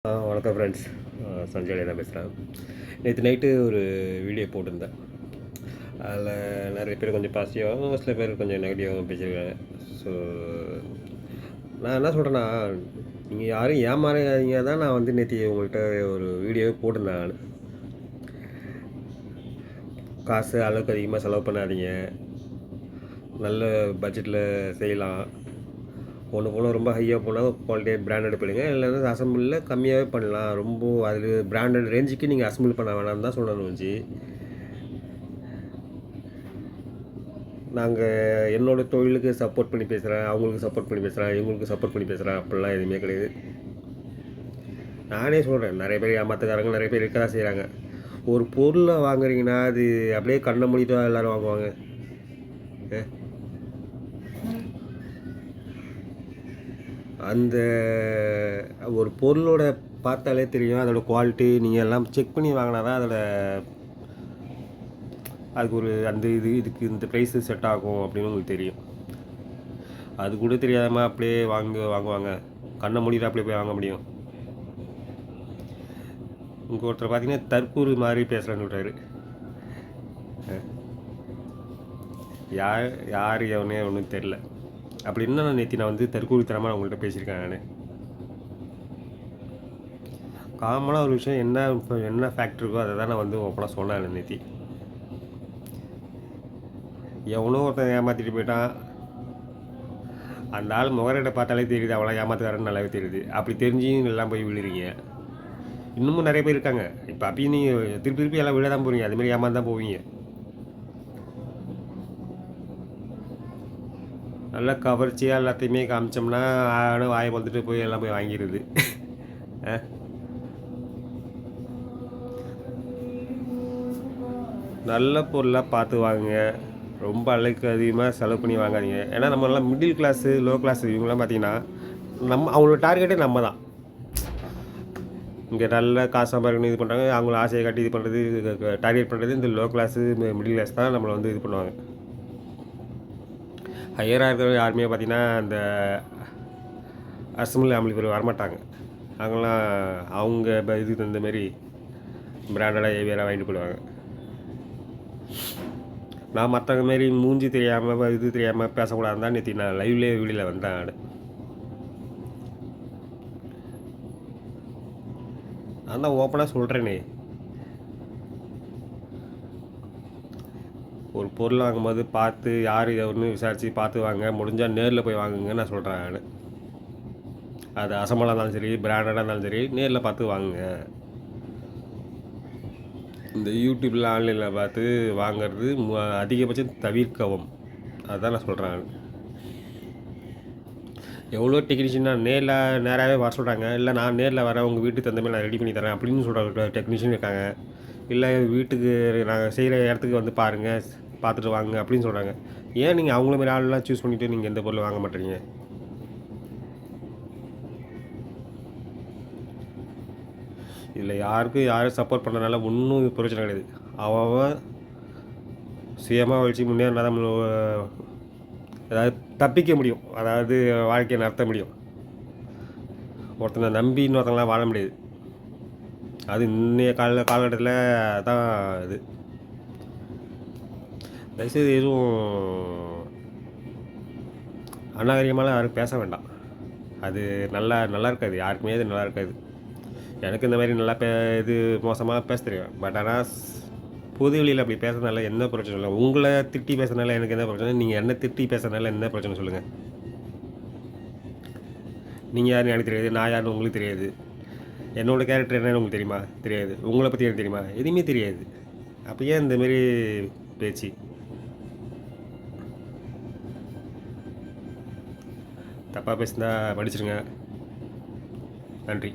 வணக்கம் ஃப்ரெண்ட்ஸ். சஞ்சய் தான் பேசுகிறேன். நேற்று நைட்டு ஒரு வீடியோ போட்டிருந்தேன். அதில் நிறைய பேர் கொஞ்சம் பாசிட்டிவாகவும் சில பேர் கொஞ்சம் நெகட்டிவாகவும் பேசியிருக்காங்க. ஸோ நான் என்ன சொல்கிறேன்னா, நீங்கள் யாரும் ஏமாறாதீங்க தான் நான் வந்து நேற்று உங்கள்கிட்ட ஒரு வீடியோவே போட்டிருந்தேன் நான். காசு அளவுக்கு அதிகமாக செலவு பண்ணாதீங்க, நல்ல பட்ஜெட்டில் செய்யலாம். ஒன்று போனால் ரொம்ப ஹையாக போனால் குவாலிட்டியாக பிராண்டட் போயிடுங்க, இல்லைன்னா அசம்பிளில் கம்மியாகவே பண்ணலாம். ரொம்ப அது பிராண்டட் ரேஞ்சுக்கு நீங்கள் அசம்பிள் பண்ண வேணாம்னு தான் சொல்லணும் வச்சு. நாங்கள் என்னோடய தொழிலுக்கு சப்போர்ட் பண்ணி பேசுகிறேன், அவங்களுக்கு சப்போர்ட் பண்ணி பேசுகிறேன், இவங்களுக்கு சப்போர்ட் பண்ணி பேசுகிறேன், அப்படிலாம் எதுவுமே கிடையாது. நானே சொல்கிறேன், நிறைய பேர் ஏமாத்துக்காரங்க நிறைய பேர் இருக்க தான் செய்கிறாங்க. ஒரு பொருளை வாங்குறீங்கன்னா அது அப்படியே கண்ணை மூடிட்டு தான் எல்லோரும் வாங்குவாங்க. அந்த ஒரு பொருளோட பார்த்தாலே தெரியும் அதோடய குவாலிட்டி. நீங்கள் எல்லாம் செக் பண்ணி வாங்கினா தான் அதுக்கு ஒரு அந்த இதுக்கு இந்த ப்ரைஸு செட் ஆகும் அப்படின்னு உங்களுக்கு தெரியும். அது கூட தெரியாமல் அப்படியே வாங்குவாங்க. கண்ணை மூடிட்டு அப்படியே போய் வாங்க முடியும். உங்கள் ஒருத்தர் பார்த்தீங்கன்னா தற்கூறு மாதிரி பேசுகிறேன்னு சொல்கிறாரு. யார் எவனே ஒன்றும் தெரில. அப்படி என்ன நான் வந்து தற்கூரித்தனமாக உங்கள்கிட்ட பேசியிருக்கேன். நான் காமனாக ஒரு விஷயம் என்ன ஃபேக்ட் இருக்கோ அதை தான் நான் வந்து ஓப்பனாக சொன்னேன் நேற்று. எவனோ ஒருத்தன் ஏமாற்றிட்டு போயிட்டான். அந்த ஆள் முகரட்டை பார்த்தாலே தெரியுது அவ்வளோ ஏமாத்துக்காரன்னு நல்லாவே தெரியுது. அப்படி தெரிஞ்சும் எல்லாம் போய் விழுறீங்க. இன்னமும் நிறைய பேர் இருக்காங்க. இப்போ அப்பயும் நீங்கள் திருப்பி எல்லாம் விழ தான் போகிறீங்க. அதுமாதிரி ஏமாந்து தான் போவீங்க. நல்லா கவர்ச்சியாக எல்லாத்தையுமே காமிச்சோம்னா வாயை வந்துட்டு போய் எல்லாம் போய் வாங்கிடுது. நல்ல பொருளாக பார்த்து வாங்குங்க. ரொம்ப அளவுக்கு அதிகமாக செலவு பண்ணி வாங்காதீங்க. ஏன்னா நம்மளாம் மிடில் கிளாஸு லோ கிளாஸு இவங்களாம் பார்த்திங்கன்னா அவங்களோட டார்கெட்டே நம்ம தான். இங்கே நல்ல காசு சம்பாதிக்கணும் இது பண்ணுறாங்க. அவங்கள ஆசையை காட்டி இது பண்ணுறது டார்கெட் பண்ணுறது இந்த லோ கிளாஸு மிடில் கிளாஸ் தான் நம்மளை வந்து இது பண்ணுவாங்க. ஹையராக இருக்கிறவங்க யாருமே பார்த்திங்கன்னா அந்த அசம்பிள் பேர் வரமாட்டாங்க. அவங்களாம் அவங்க இதுக்கு தகுந்தமாரி பிராண்டடாக ஏவியராக வாங்கிட்டு போயிடுவாங்க. நான் மற்றவங்க மாரி மூஞ்சி தெரியாமல் இது தெரியாமல் பேசக்கூடாது தான் நேற்று நான் லைவ்லேயே வீடியோவில் வந்தேன். நான் தான் ஓப்பனாக சொல்கிறேனே, ஒரு பொருள் வாங்கும்போது பார்த்து யார் ஒன்று விசாரித்து பார்த்து வாங்க. முடிஞ்சால் நேரில் போய் வாங்குங்க நான் சொல்கிறேன். நான் அது அசம்பளாக இருந்தாலும் சரி பிராண்டடாக இருந்தாலும் சரி நேரில் பார்த்து வாங்குங்க. இந்த யூடியூப்பில் ஆன்லைனில் பார்த்து வாங்கிறது அதிகபட்சம் தவிர்க்கவும். அதுதான் நான் சொல்கிறேன். எவ்வளோ டெக்னீஷியனாக நேராகவே வர சொல்கிறாங்க. இல்லை நான் நேரில் வரேன், உங்கள் வீட்டுக்கு தகுந்த மாதிரி நான் ரெடி பண்ணி தரேன் அப்படின்னு சொல்கிற டெக்னீஷியன் இருக்காங்க. இல்லை வீட்டுக்கு நாங்கள் செய்கிற இடத்துக்கு வந்து பாருங்கள், பார்த்துட்டு வாங்க அப்படின்னு சொல்கிறாங்க. ஏன் நீங்கள் அவங்கள மாதிரி ஆளெலாம் சூஸ் பண்ணிவிட்டு நீங்கள் எந்த பொருளை வாங்க மாட்டேறீங்க? இதில் யாரும் சப்போர்ட் பண்ணுறதுனால ஒன்றும் பிரச்சனை கிடையாது. அவன் சுயமாக வச்சு முன்னேறினா தான் அதாவது தப்பிக்க முடியும். அதாவது வாழ்க்கையை நடத்த முடியும். ஒருத்தனை நம்பி இன்னொருத்தங்களாம் வாழ முடியாது. அது இன்றைய காலகட்டத்தில் தான் இது. தயவுசெய்து எதுவும் அநாகரிகமாலாம் யாரும் பேச வேண்டாம். அது நல்லா இருக்காது. யாருக்குமே அது நல்லா இருக்காது. எனக்கு இந்த மாதிரி நல்லா இது மோசமாக பேச தெரியும். பட் ஆனால் பொது வெளியில் அப்படி பேசுறதுனால என்ன பிரச்சனை இல்லை. உங்களை திட்டி பேசுறதுனால எனக்கு என்ன பிரச்சனை? நீங்கள் என்ன திட்டி பேசுறதுனால என்ன பிரச்சனை சொல்லுங்கள்? நீங்கள் யாருன்னு எனக்கு தெரியாது, நான் யாருன்னு உங்களுக்கு தெரியாது. என்னோடய கேரக்டர் என்னன்னு உங்களுக்கு தெரியுமா? தெரியாது. உங்களை பற்றி எனக்கு தெரியுமா? எதுவுமே தெரியாது. அப்போ ஏன் இந்தமாரி பேச்சு? தப்பாக பேசுனா படிச்சிருங்க. நன்றி.